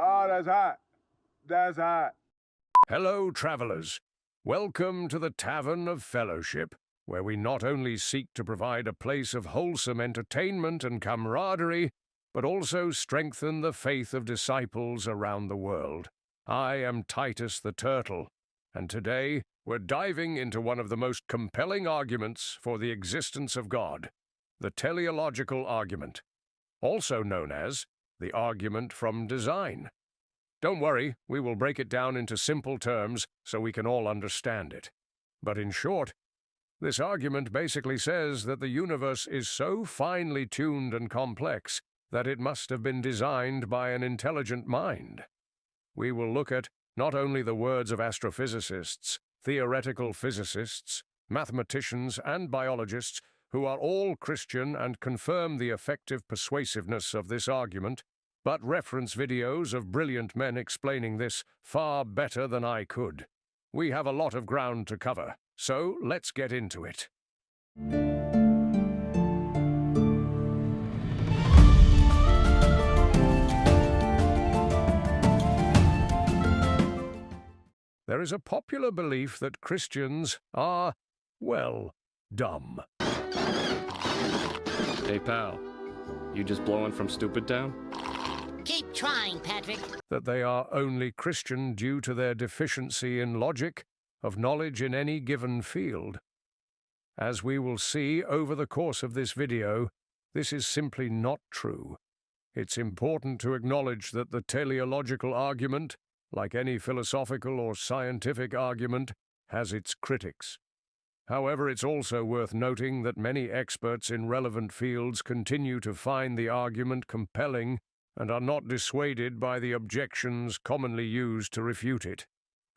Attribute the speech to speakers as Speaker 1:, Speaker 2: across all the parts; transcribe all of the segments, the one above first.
Speaker 1: Oh, that's hot. That's hot.
Speaker 2: Hello, travelers. Welcome to the Tavern of Fellowship, where we not only seek to provide a place of wholesome entertainment and camaraderie, but also strengthen the faith of disciples around the world. I am Titus the Turtle, and today we're diving into one of the most compelling arguments for the existence of God, the Teleological Argument, also known as the argument from design. Don't worry, we will break it down into simple terms so we can all understand it. But in short, this argument basically says that the universe is so finely tuned and complex that it must have been designed by an intelligent mind. We will look at not only the words of astrophysicists, theoretical physicists, mathematicians, and biologists, who are all Christian and confirm the effective persuasiveness of this argument, but reference videos of brilliant men explaining this far better than I could. We have a lot of ground to cover, so let's get into it. There is a popular belief that Christians are, well, dumb.
Speaker 3: Hey, pal. You just blowing from stupid town?
Speaker 4: Keep trying, Patrick.
Speaker 2: That they are only Christian due to their deficiency in logic, of knowledge in any given field. As we will see over the course of this video, this is simply not true. It's important to acknowledge that the teleological argument, like any philosophical or scientific argument, has its critics. However, it's also worth noting that many experts in relevant fields continue to find the argument compelling and are not dissuaded by the objections commonly used to refute it.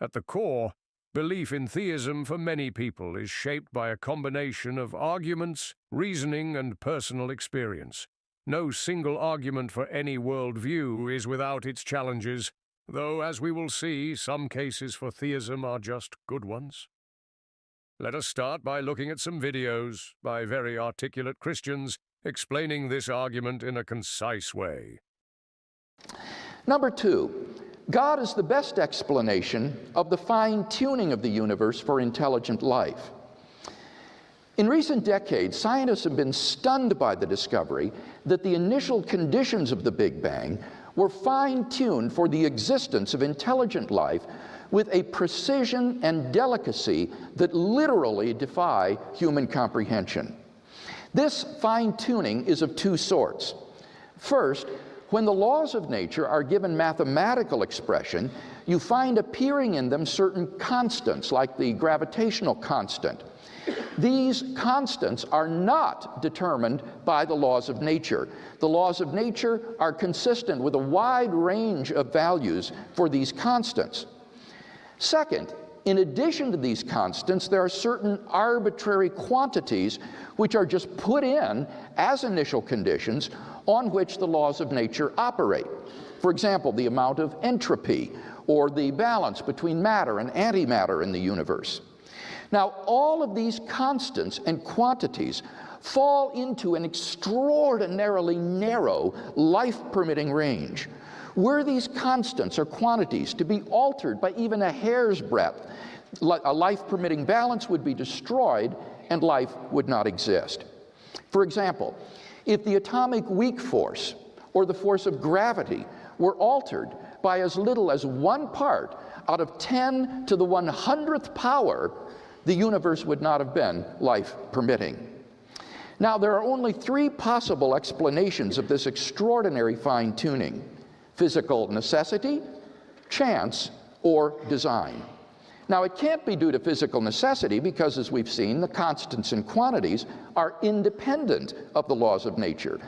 Speaker 2: At the core, belief in theism for many people is shaped by a combination of arguments, reasoning, and personal experience. No single argument for any worldview is without its challenges, though, as we will see, some cases for theism are just good ones. Let us start by looking at some videos by very articulate Christians explaining this argument in a concise way.
Speaker 5: Number 2, God is the best explanation of the fine-tuning of the universe for intelligent life. In recent decades, scientists have been stunned by the discovery that the initial conditions of the Big Bang were fine-tuned for the existence of intelligent life with a precision and delicacy that literally defy human comprehension. This fine-tuning is of two sorts. First, when the laws of nature are given mathematical expression, you find appearing in them certain constants, like the gravitational constant. These constants are not determined by the laws of nature. The laws of nature are consistent with a wide range of values for these constants. Second, in addition to these constants, there are certain arbitrary quantities which are just put in as initial conditions on which the laws of nature operate. For example, the amount of entropy, or the balance between matter and antimatter in the universe. Now, all of these constants and quantities fall into an extraordinarily narrow, life-permitting range. Were these constants or quantities to be altered by even a hair's breadth, a life-permitting balance would be destroyed and life would not exist. For example, if the atomic weak force or the force of gravity were altered by as little as 1 part out of 10 to the 100th power, the universe would not have been life-permitting. Now, there are only 3 possible explanations of this extraordinary fine-tuning: physical necessity, chance, or design. Now, it can't be due to physical necessity because, as we've seen, the constants and quantities are independent of the laws of nature.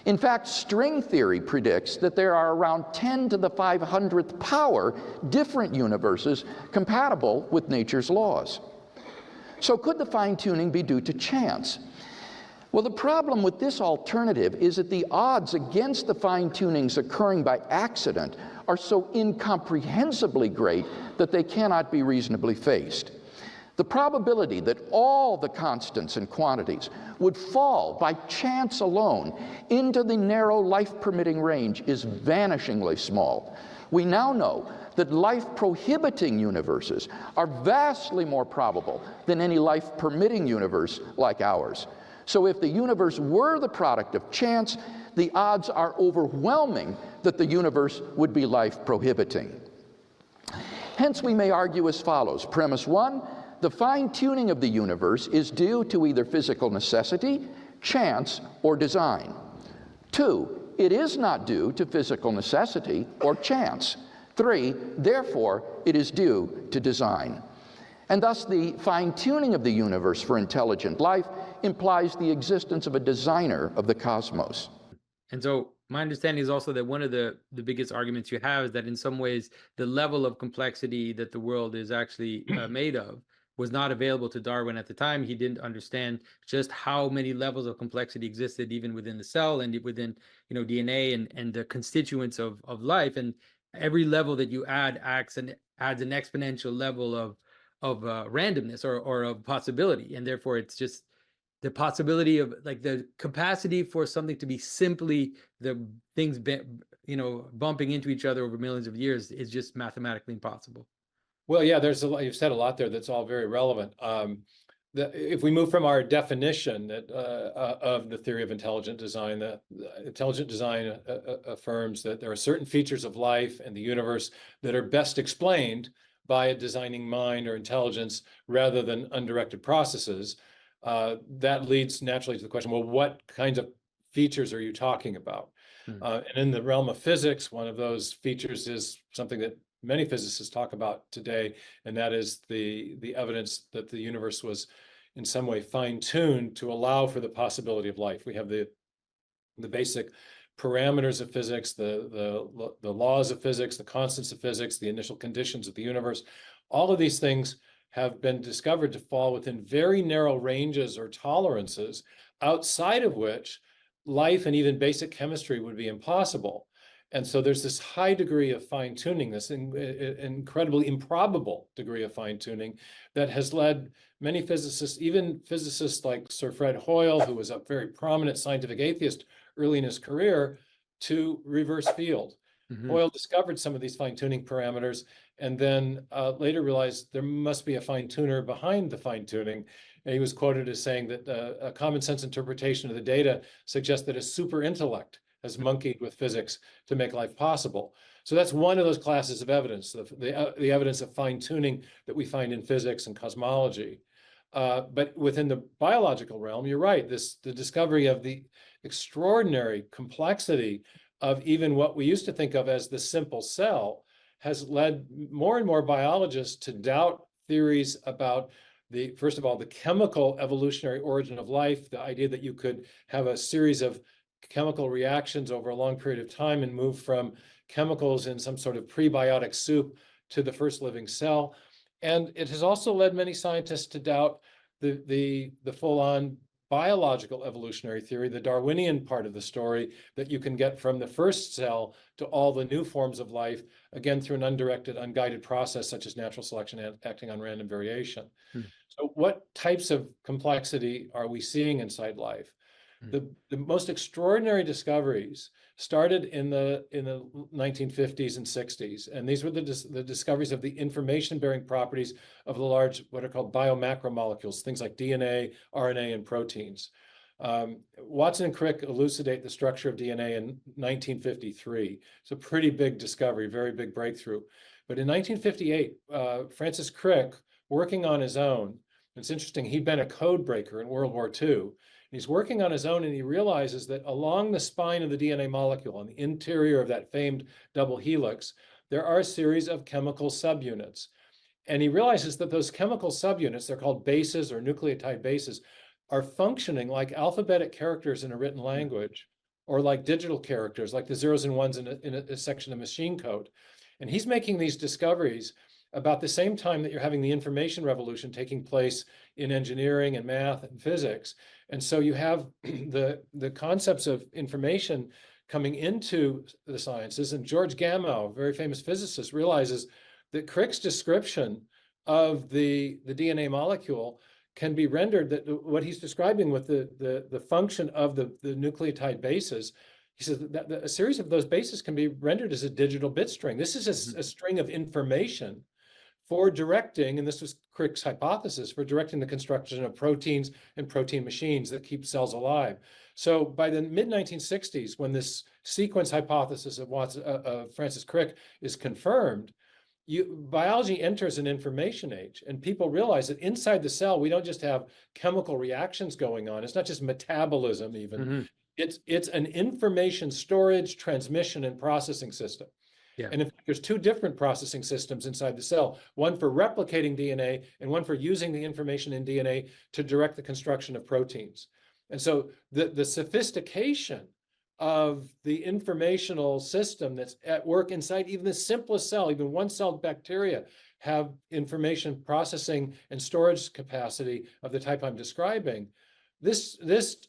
Speaker 5: In fact, string theory predicts that there are around 10 to the 500th power different universes compatible with nature's laws. So could the fine-tuning be due to chance? Well, the problem with this alternative is that the odds against the fine-tunings occurring by accident are so incomprehensibly great that they cannot be reasonably faced. The probability that all the constants and quantities would fall by chance alone into the narrow life-permitting range is vanishingly small. We now know that life-prohibiting universes are vastly more probable than any life-permitting universe like ours. So if the universe were the product of chance, the odds are overwhelming that the universe would be life-prohibiting. Hence, we may argue as follows. Premise 1, the fine-tuning of the universe is due to either physical necessity, chance, or design. 2, it is not due to physical necessity or chance. 3, therefore, it is due to design. And thus, the fine-tuning of the universe for intelligent life implies the existence of a designer of the cosmos.
Speaker 6: And so my understanding is also that one of the biggest arguments you have is that in some ways the level of complexity that the world is actually made of was not available to Darwin at the time. He didn't understand just how many levels of complexity existed even within the cell and within, DNA and the constituents of life. And every level that you add adds an exponential level of randomness or of possibility. And therefore it's just the possibility of the capacity for something to be simply the things, bumping into each other over millions of years is just mathematically impossible.
Speaker 7: Well, yeah, you've said a lot there that's all very relevant. If we move from our definition of the theory of intelligent design, that intelligent design affirms that there are certain features of life and the universe that are best explained by a designing mind or intelligence rather than undirected processes. That leads naturally to the question, well, what kinds of features are you talking about? And in the realm of physics, one of those features is something that many physicists talk about today, and that is the evidence that the universe was in some way fine-tuned to allow for the possibility of life. We have the basic parameters of physics, the laws of physics, the constants of physics, the initial conditions of the universe. All of these things have been discovered to fall within very narrow ranges or tolerances, outside of which life and even basic chemistry would be impossible. And so there's this high degree of fine-tuning, this incredibly improbable degree of fine-tuning that has led many physicists, even physicists like Sir Fred Hoyle, who was a very prominent scientific atheist early in his career, to reverse field. Hoyle discovered some of these fine-tuning parameters and then later realized there must be a fine-tuner behind the fine-tuning. And he was quoted as saying that a common sense interpretation of the data suggests that a super intellect has monkeyed with physics to make life possible. So that's one of those classes of evidence, the evidence of fine-tuning that we find in physics and cosmology. But within the biological realm, you're right, the discovery of the extraordinary complexity of even what we used to think of as the simple cell has led more and more biologists to doubt theories about first of all, the chemical evolutionary origin of life, the idea that you could have a series of chemical reactions over a long period of time and move from chemicals in some sort of prebiotic soup to the first living cell. And it has also led many scientists to doubt the full-on biological evolutionary theory, the Darwinian part of the story, that you can get from the first cell to all the new forms of life, again, through an undirected, unguided process such as natural selection acting on random variation. So what types of complexity are we seeing inside life? The most extraordinary discoveries started in the 1950s and 60s, and these were the discoveries of the information-bearing properties of the large, what are called biomacromolecules, things like DNA, RNA, and proteins. Watson and Crick elucidate the structure of DNA in 1953. It's a pretty big discovery, very big breakthrough. But in 1958, Francis Crick, working on his own, it's interesting, he'd been a code breaker in World War II. He's working on his own, and he realizes that along the spine of the DNA molecule, on the interior of that famed double helix, there are a series of chemical subunits. And he realizes that those chemical subunits, they're called bases or nucleotide bases, are functioning like alphabetic characters in a written language, or like digital characters, like the zeros and ones in a section of machine code. And he's making these discoveries about the same time that you're having the information revolution taking place in engineering and math and physics. And so you have the concepts of information coming into the sciences. And George Gamow, a very famous physicist, realizes that Crick's description of the DNA molecule can be rendered, that what he's describing with the function of the nucleotide bases, he says that a series of those bases can be rendered as a digital bit string. This is a string of information for directing, and this was Crick's hypothesis, for directing the construction of proteins and protein machines that keep cells alive. So by the mid-1960s, when this sequence hypothesis of Francis Crick is confirmed, biology enters an information age, and people realize that inside the cell, we don't just have chemical reactions going on. It's not just metabolism even. It's an information storage, transmission, and processing system.
Speaker 6: Yeah.
Speaker 7: And if there's two different processing systems inside the cell, one for replicating DNA and one for using the information in DNA to direct the construction of proteins. And so the sophistication of the informational system that's at work inside even the simplest cell, even one-celled bacteria have information processing and storage capacity of the type I'm describing. This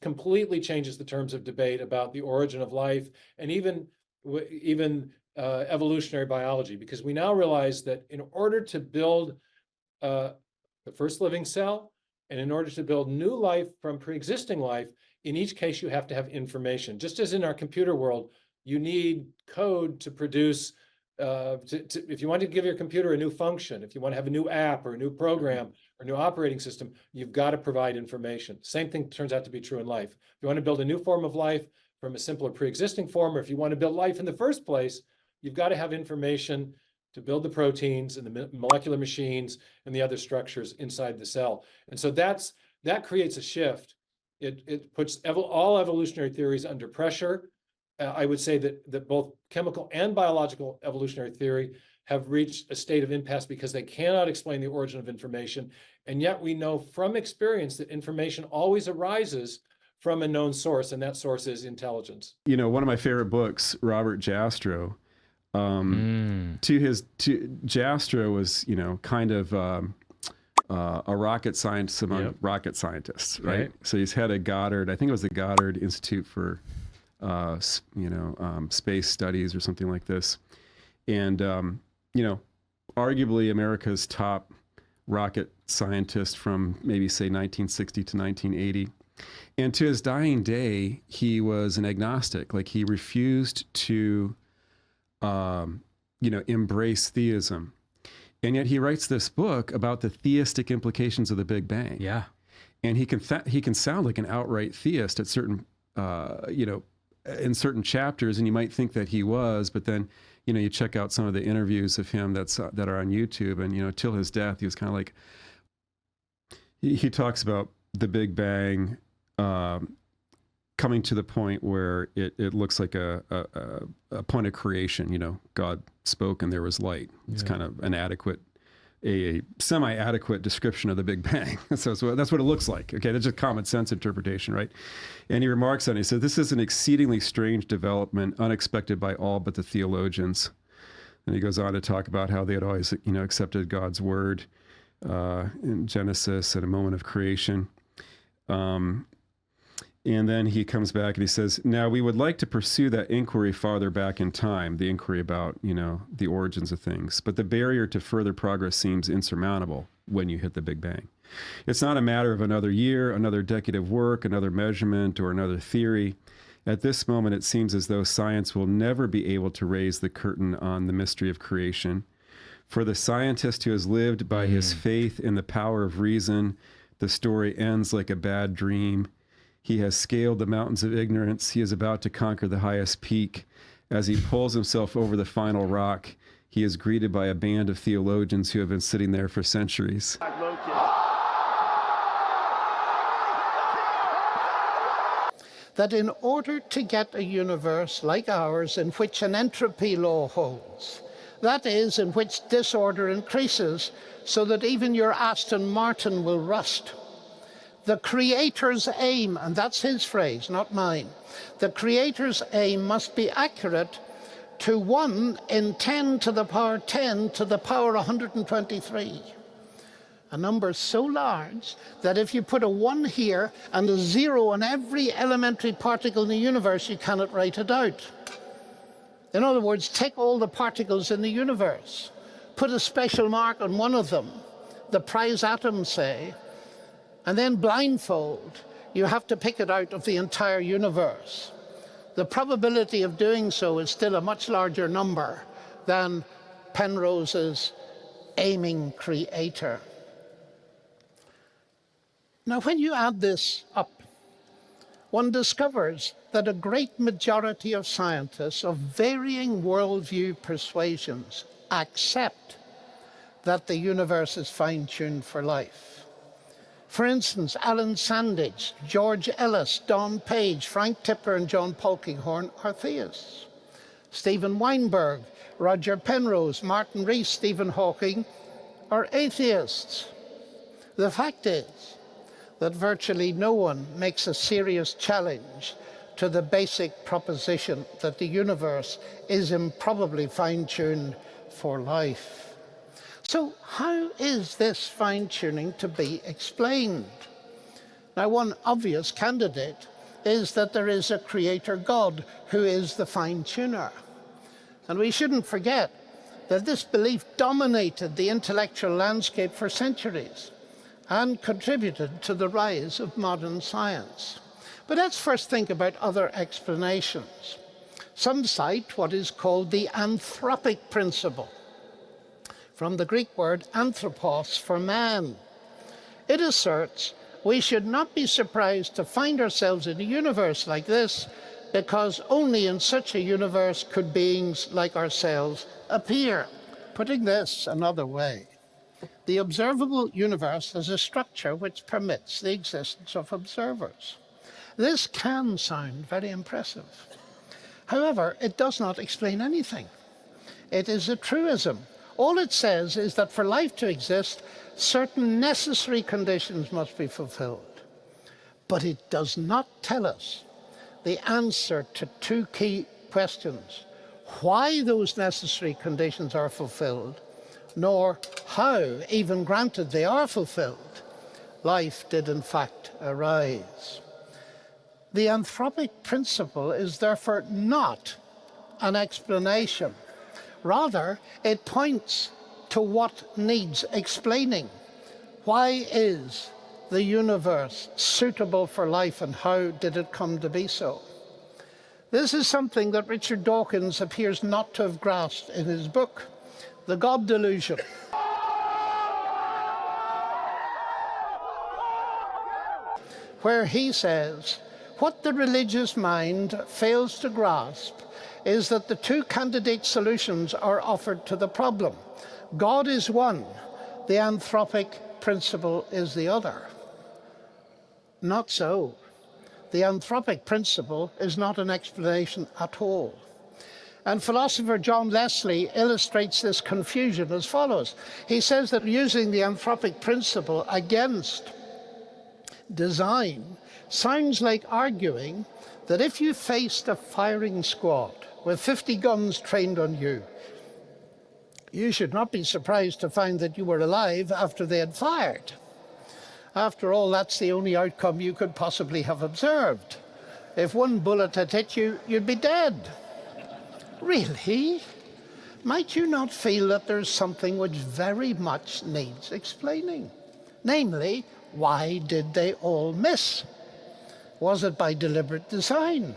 Speaker 7: completely changes the terms of debate about the origin of life and even evolutionary biology, because we now realize that in order to build the first living cell and in order to build new life from pre-existing life, in each case, you have to have information. Just as in our computer world, you need code to produce, if you want to give your computer a new function, if you want to have a new app or a new program or a new operating system, you've got to provide information. Same thing turns out to be true in life. If you want to build a new form of life from a simpler pre-existing form, or if you want to build life in the first place, you've got to have information to build the proteins and the molecular machines and the other structures inside the cell. And so that creates a shift. It puts all evolutionary theories under pressure. I would say that both chemical and biological evolutionary theory have reached a state of impasse because they cannot explain the origin of information. And yet we know from experience that information always arises from a known source, and that source is intelligence.
Speaker 8: You know, one of my favorite books, Robert Jastrow, Jastrow was, you know, kind of a rocket scientist among rocket scientists, right? So he's head of Goddard, I think it was the Goddard Institute for, Space Studies or something like this. And, arguably America's top rocket scientist from maybe say 1960 to 1980. And to his dying day, he was an agnostic. Like he refused to, embrace theism. And yet he writes this book about the theistic implications of the Big Bang.
Speaker 6: Yeah.
Speaker 8: And he can sound like an outright theist at certain, in certain chapters, and you might think that he was, but then, you check out some of the interviews of him that are on YouTube, and, till his death, he was kind of like, he talks about the Big Bang coming to the point where it looks like a point of creation. God spoke and there was light. It's kind of a semi-adequate description of the Big Bang. So that's what it looks like. Okay, that's just common sense interpretation, right? And he remarks on it, he says, this is an exceedingly strange development, unexpected by all but the theologians. And he goes on to talk about how they had always, accepted God's word in Genesis at a moment of creation. And then he comes back and he says, now we would like to pursue that inquiry farther back in time, the inquiry about, the origins of things. But the barrier to further progress seems insurmountable when you hit the Big Bang. It's not a matter of another year, another decade of work, another measurement, or another theory. At this moment, it seems as though science will never be able to raise the curtain on the mystery of creation. For the scientist who has lived by his faith in the power of reason, the story ends like a bad dream. He has scaled the mountains of ignorance. He is about to conquer the highest peak. As he pulls himself over the final rock, he is greeted by a band of theologians who have been sitting there for centuries.
Speaker 9: That in order to get a universe like ours in which an entropy law holds, that is, in which disorder increases so that even your Aston Martin will rust, the Creator's aim, and that's his phrase, not mine, the Creator's aim must be accurate to 1 in 10 to the power 10 to the power 123. A number so large that if you put a 1 here and a 0 on every elementary particle in the universe, you cannot write it out. In other words, take all the particles in the universe, put a special mark on one of them, the prize atom, say, and then blindfold, you have to pick it out of the entire universe. The probability of doing so is still a much larger number than Penrose's aiming creator. Now, when you add this up, one discovers that a great majority of scientists of varying worldview persuasions accept that the universe is fine-tuned for life. For instance, Alan Sandage, George Ellis, Don Page, Frank Tipler, and John Polkinghorne are theists. Stephen Weinberg, Roger Penrose, Martin Rees, Stephen Hawking are atheists. The fact is that virtually no one makes a serious challenge to the basic proposition that the universe is improbably fine-tuned for life. So how is this fine-tuning to be explained? Now, one obvious candidate is that there is a creator God who is the fine-tuner. And we shouldn't forget that this belief dominated the intellectual landscape for centuries and contributed to the rise of modern science. But let's first think about other explanations. Some cite what is called the anthropic principle, from the Greek word anthropos, for man. It asserts we should not be surprised to find ourselves in a universe like this, because only in such a universe could beings like ourselves appear. Putting this another way, the observable universe has a structure which permits the existence of observers. This can sound very impressive. However, it does not explain anything. It is a truism. All it says is that for life to exist, certain necessary conditions must be fulfilled. But it does not tell us the answer to two key questions: why those necessary conditions are fulfilled, nor how, even granted they are fulfilled, life did in fact arise. The anthropic principle is therefore not an explanation. Rather, it points to what needs explaining. Why is the universe suitable for life, and how did it come to be so? This is something that Richard Dawkins appears not to have grasped in his book, The God Delusion. Where he says, what the religious mind fails to grasp is that the two candidate solutions are offered to the problem. God is one, the anthropic principle is the other. Not so. The anthropic principle is not an explanation at all. And philosopher John Leslie illustrates this confusion as follows. He says that using the anthropic principle against design sounds like arguing that if you faced a firing squad with 50 guns trained on you, you should not be surprised to find that you were alive after they had fired. After all, that's the only outcome you could possibly have observed. If one bullet had hit you, you'd be dead. Really? Might you not feel that there's something which very much needs explaining? Namely, why did they all miss? Was it by deliberate design?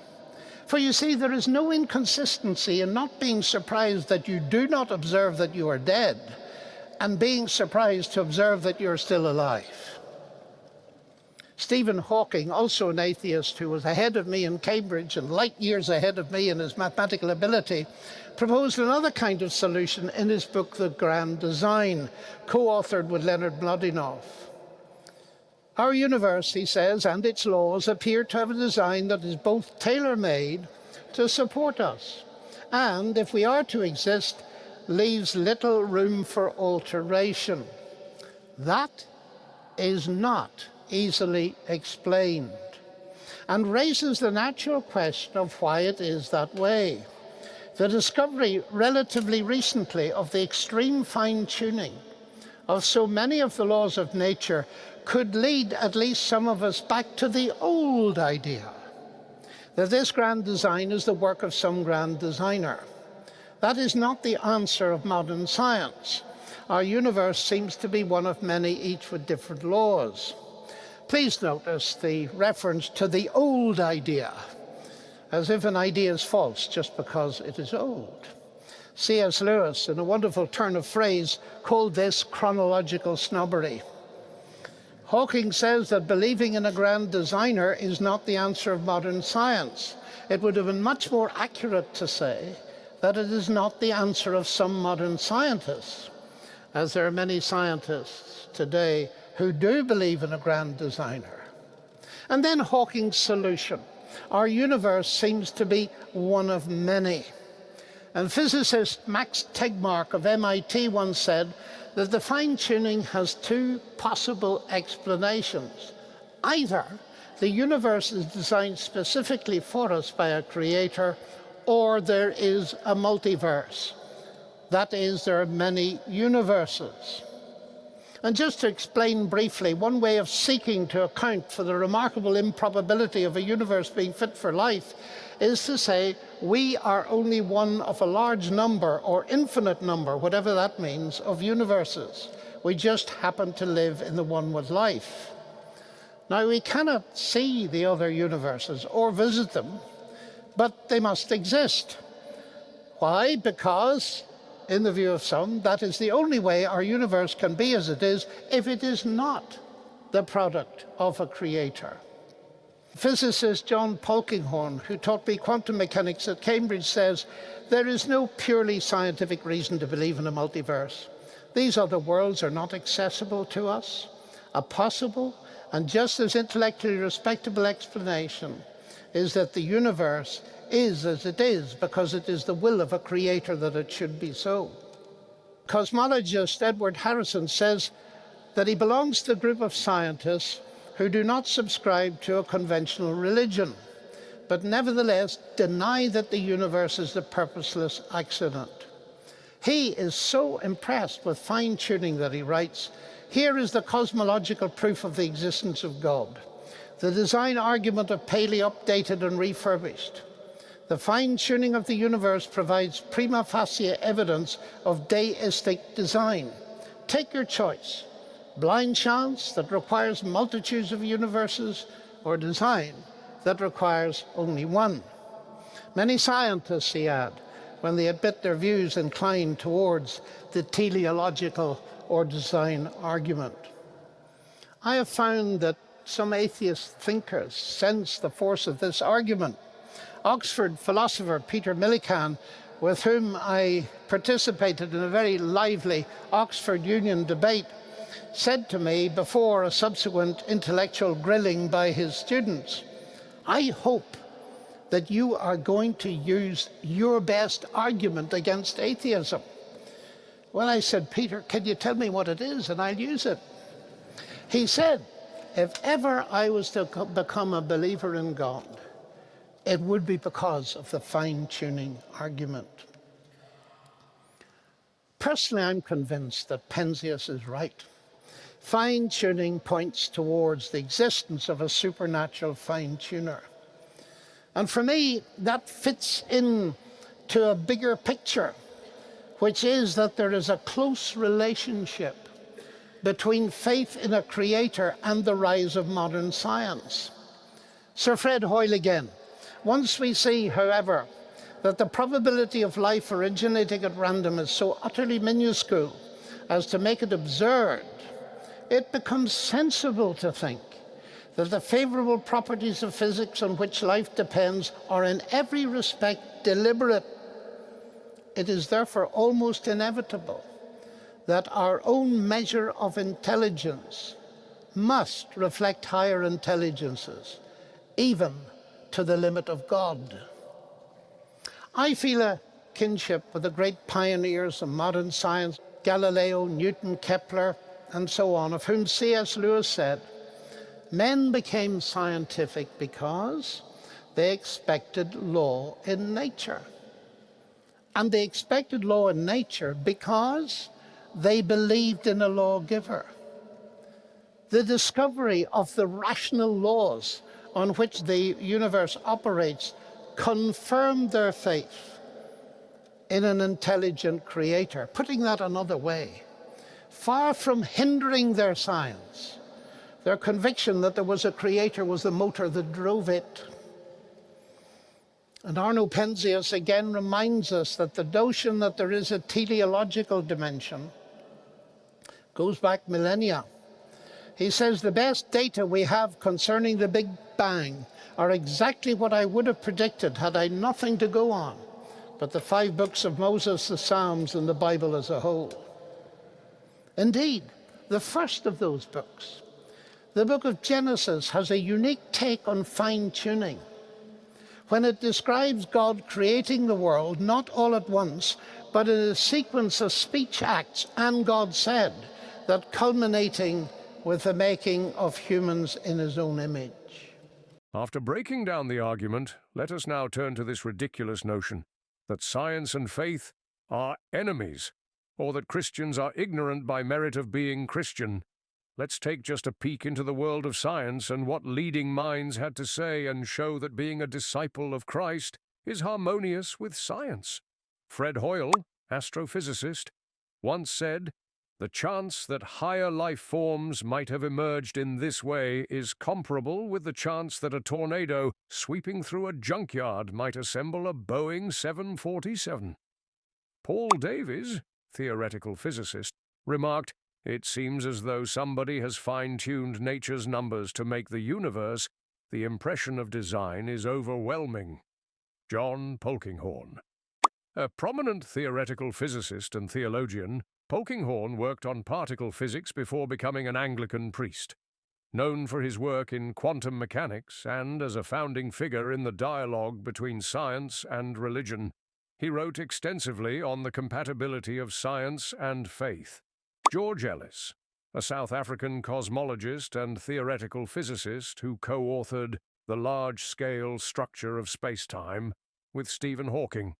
Speaker 9: For you see, there is no inconsistency in not being surprised that you do not observe that you are dead, and being surprised to observe that you're still alive. Stephen Hawking, also an atheist who was ahead of me in Cambridge and light years ahead of me in his mathematical ability, proposed another kind of solution in his book, The Grand Design, co-authored with Leonard Mlodinow. Our universe, he says, and its laws appear to have a design that is both tailor-made to support us, and, if we are to exist, leaves little room for alteration. That is not easily explained, and raises the natural question of why it is that way. The discovery relatively recently of the extreme fine-tuning of so many of the laws of nature could lead at least some of us back to the old idea that this grand design is the work of some grand designer. That is not the answer of modern science. our universe seems to be one of many, each with different laws. Please notice the reference to the old idea, as if an idea is false just because it is old. C.S. Lewis, in a wonderful turn of phrase, called this chronological snobbery. Hawking says that believing in a grand designer is not the answer of modern science. It would have been much more accurate to say that it is not the answer of some modern scientists, as there are many scientists today who do believe in a grand designer. And then Hawking's solution. Our universe seems to be one of many. And physicist Max Tegmark of MIT once said that the fine-tuning has two possible explanations. Either the universe is designed specifically for us by a creator, or there is a multiverse. That is, there are many universes. And just to explain briefly, one way of seeking to account for the remarkable improbability of a universe being fit for life is to say we are only one of a large number, or infinite number, whatever that means, of universes. We just happen to live in the one with life. Now, we cannot see the other universes or visit them, but they must exist. Why? Because, in the view of some, that is the only way our universe can be as it is if it is not the product of a creator. Physicist John Polkinghorne, who taught me quantum mechanics at Cambridge, says there is no purely scientific reason to believe in a multiverse. These other worlds are not accessible to us. A possible and just as intellectually respectable explanation is that the universe is as it is because it is the will of a creator that it should be so. Cosmologist Edward Harrison says that he belongs to the group of scientists who do not subscribe to a conventional religion, but nevertheless deny that the universe is a purposeless accident. He is so impressed with fine-tuning that he writes, "Here is the cosmological proof of the existence of God. The design argument of Paley updated and refurbished. The fine-tuning of the universe provides prima facie evidence of deistic design. Take your choice. Blind chance that requires multitudes of universes, or design that requires only one." Many scientists, he adds, when they admit their views, incline towards the teleological or design argument. I have found that some atheist thinkers sense the force of this argument. Oxford philosopher Peter Millikan, with whom I participated in a very lively Oxford Union debate, said to me before a subsequent intellectual grilling by his students, "I hope that you are going to use your best argument against atheism." Well, I said, "Peter, can you tell me what it is and I'll use it?" He said, "If ever I was to become a believer in God, it would be because of the fine-tuning argument." Personally, I'm convinced that Penzias is right. Fine-tuning points towards the existence of a supernatural fine-tuner. And for me, that fits into a bigger picture, which is that there is a close relationship between faith in a creator and the rise of modern science. Sir Fred Hoyle again. Once we see, however, that the probability of life originating at random is so utterly minuscule as to make it absurd, it becomes sensible to think that the favorable properties of physics on which life depends are in every respect deliberate. It is therefore almost inevitable that our own measure of intelligence must reflect higher intelligences, even to the limit of God. I feel a kinship with the great pioneers of modern science, Galileo, Newton, Kepler, and so on, of whom C.S. Lewis said, "Men became scientific because they expected law in nature. And they expected law in nature because they believed in a lawgiver." The discovery of the rational laws on which the universe operates confirmed their faith in an intelligent creator. Putting that another way, far from hindering their science. Their conviction that there was a creator was the motor that drove it. And Arno Penzias again reminds us that the notion that there is a teleological dimension goes back millennia. He says the best data we have concerning the Big Bang are exactly what I would have predicted had I nothing to go on but the 5 books of Moses, the Psalms, and the Bible as a whole. Indeed, the first of those books, the book of Genesis, has a unique take on fine-tuning when it describes God creating the world not all at once, but in a sequence of speech acts, and God said, that culminating with the making of humans in his own image.
Speaker 2: After breaking down the argument, let us now turn to this ridiculous notion that science and faith are enemies, or that Christians are ignorant by merit of being Christian. Let's take just a peek into the world of science and what leading minds had to say and show that being a disciple of Christ is harmonious with science. Fred Hoyle, astrophysicist, once said, "The chance that higher life forms might have emerged in this way is comparable with the chance that a tornado sweeping through a junkyard might assemble a Boeing 747. Paul Davies, theoretical physicist, remarked, "It seems as though somebody has fine-tuned nature's numbers to make the universe. The impression of design is overwhelming." John Polkinghorne. A prominent theoretical physicist and theologian, Polkinghorne worked on particle physics before becoming an Anglican priest. Known for his work in quantum mechanics and as a founding figure in the dialogue between science and religion, he wrote extensively on the compatibility of science and faith. George Ellis, a South African cosmologist and theoretical physicist who co-authored The Large-Scale Structure of Space-Time with Stephen Hawking.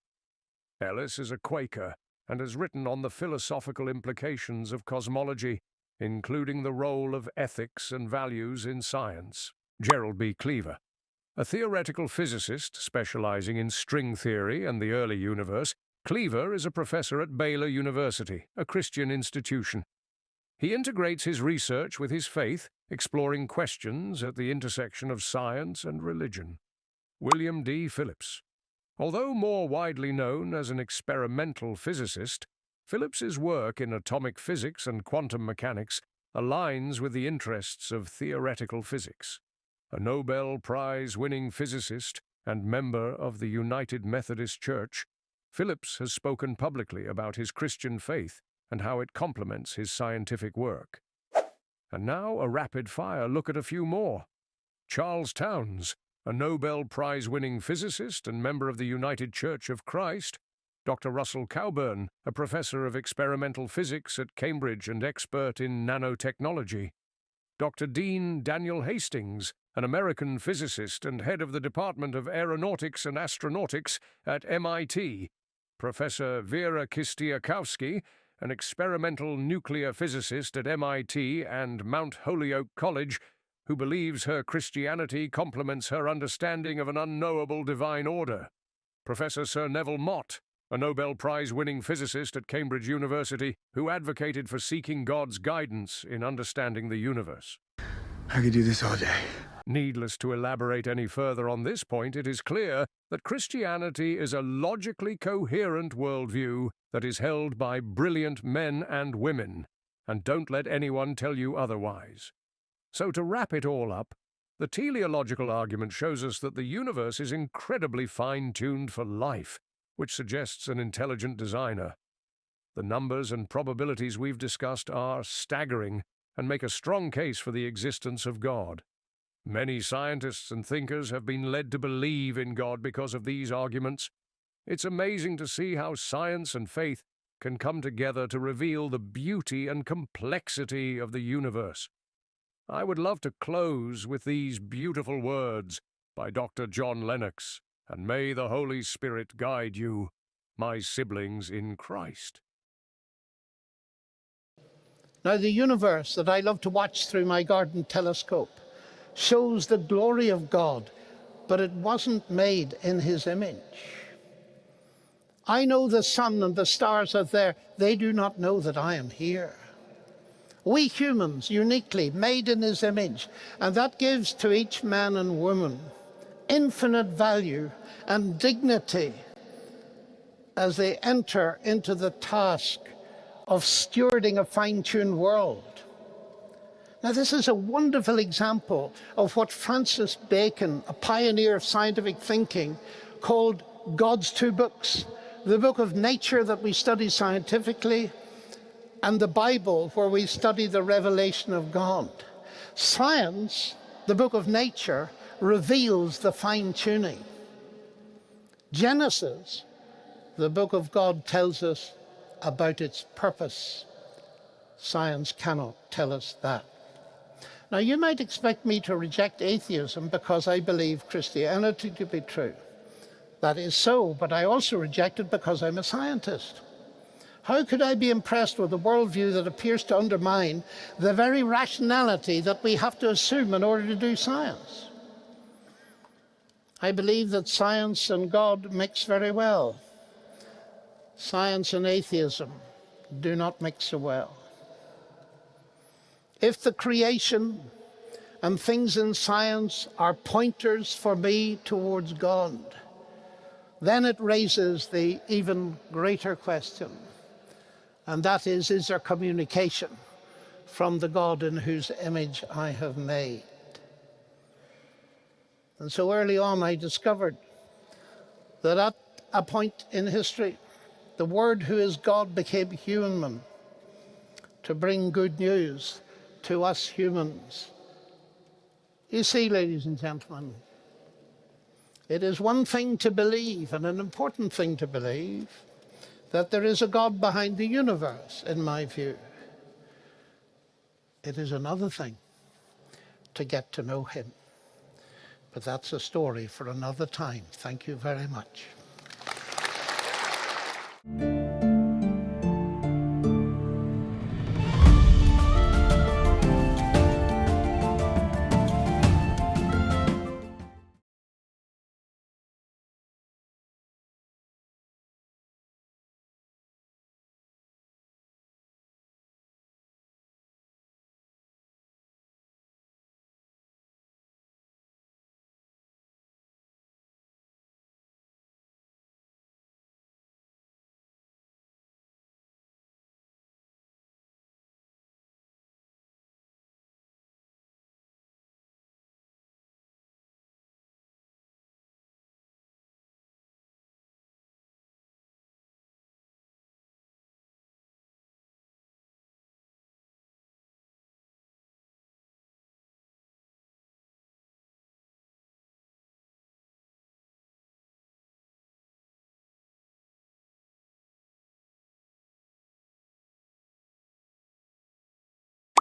Speaker 2: Ellis is a Quaker and has written on the philosophical implications of cosmology, including the role of ethics and values in science. Gerald B. Cleaver, a theoretical physicist specializing in string theory and the early universe, Cleaver is a professor at Baylor University, a Christian institution. He integrates his research with his faith, exploring questions at the intersection of science and religion. William D. Phillips. Although more widely known as an experimental physicist, Phillips's work in atomic physics and quantum mechanics aligns with the interests of theoretical physics. A Nobel Prize-winning physicist and member of the United Methodist Church, Phillips has spoken publicly about his Christian faith and how it complements his scientific work. And now a rapid-fire look at a few more. Charles Townes, a Nobel Prize-winning physicist and member of the United Church of Christ. Dr. Russell Cowburn, a professor of experimental physics at Cambridge and expert in nanotechnology. Dr. Dean Daniel Hastings, an American physicist and head of the Department of Aeronautics and Astronautics at MIT. Professor Vera Kistiakowski, an experimental nuclear physicist at MIT and Mount Holyoke College, who believes her Christianity complements her understanding of an unknowable divine order. Professor Sir Neville Mott, a Nobel Prize-winning physicist at Cambridge University, who advocated for seeking God's guidance in understanding the universe.
Speaker 1: I could do this all day.
Speaker 2: Needless to elaborate any further on this point, it is clear that Christianity is a logically coherent worldview that is held by brilliant men and women, and don't let anyone tell you otherwise. So to wrap it all up, the teleological argument shows us that the universe is incredibly fine-tuned for life, which suggests an intelligent designer. The numbers and probabilities we've discussed are staggering and make a strong case for the existence of God. Many scientists and thinkers have been led to believe in God because of these arguments. It's amazing to see how science and faith can come together to reveal the beauty and complexity of the universe. I would love to close with these beautiful words by Dr. John Lennox, "And may the Holy Spirit guide you, my siblings in Christ."
Speaker 9: Now, the universe that I love to watch through my garden telescope shows the glory of God, but it wasn't made in his image. I know the sun and the stars are there. They do not know that I am here. We humans, uniquely made in his image, and that gives to each man and woman infinite value and dignity as they enter into the task of stewarding a fine-tuned world. Now, this is a wonderful example of what Francis Bacon, a pioneer of scientific thinking, called God's two books: the book of nature that we study scientifically, and the Bible, where we study the revelation of God. Science, the book of nature, reveals the fine-tuning. Genesis, the book of God, tells us about its purpose. Science cannot tell us that. Now, you might expect me to reject atheism because I believe Christianity to be true. That is so, but I also reject it because I'm a scientist. How could I be impressed with a worldview that appears to undermine the very rationality that we have to assume in order to do science? I believe that science and God mix very well. Science and atheism do not mix so well. If the creation and things in science are pointers for me towards God, then it raises the even greater question, and that is there communication from the God in whose image I have made? And so early on I discovered that at a point in history, the Word who is God became human to bring good news to us humans. You see, ladies and gentlemen, it is one thing to believe, and an important thing to believe, that there is a God behind the universe, in my view. It is another thing to get to know him. But that's a story for another time. Thank you very much.